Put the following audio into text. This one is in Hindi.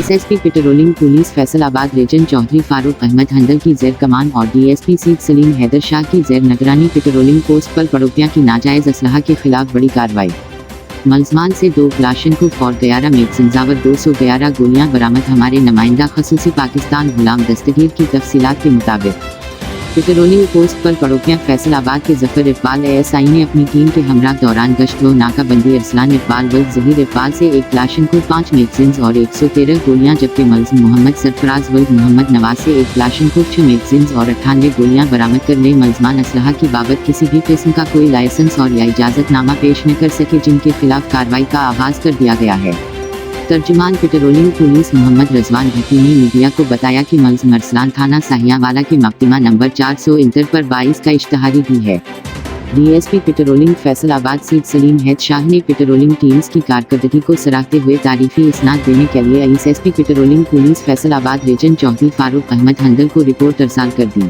SSP patrolling police Faisalabad region Chaudhry Farooq Ahmed Handal की जेर कमान और डीएसपी सीट सलीम हैदर शाह की जेर निगरानी पेट्रोलिंग पोस्ट पर पड़ोसियों की नाजायज असलहा के खिलाफ बड़ी कार्रवाई। मलजमान से 2 क्लाशनकोफ और 11 मैगजीन ज़ावर 211 गोलियां बरामद। हमारे नुमाइंदा खसूसी पाकिस्तान गुलाम दस्तगीर की तफसीलात के मुताबिक पेट्रोलिंग पोस्ट पर पड़ोसियां फैसलाबाद के जफर इकबाल एएसआई ने अपनी टीम के हमरा दौरान गश्त व नाकाबंदी अरसलान इकबाल वल्द जहीर इकबाल से 1 क्लाशनकोफ 5 मैगजीन्स और 113 गोलियां, जबकि मुलजिम मोहम्मद सरफराज वल्द मोहम्मद नवाज से 1 क्लाशनकोफ 6 मैगजीन्स और 98 गोलियां बरामद कर ले। मुलजमान असलहा की बाबत किसी भी किस्म का कोई लाइसेंस और या इजाज़तनामा पेश न कर सके, जिनके खिलाफ कार्रवाई का आगाज कर दिया गया है। तर्जुमान पेट्रोलिंग पुलिस मोहम्मद रजवान भट्टी ने मीडिया को बताया कि मुलजिम अरसलान थाना साहियावाला के मकदमा नंबर 400 इंटर पर 22 का इश्तहारी दी है। DSP patrolling Faisalabad seat Salim Haider Shah ने पेट्रोलिंग टीम्स की कारकर्दगी को सराहते हुए तारीफी इसनाद देने के लिए SSP patrolling police Faisalabad region Chaudhry Farooq Ahmed Handal को रिपोर्ट अरसाल कर दी।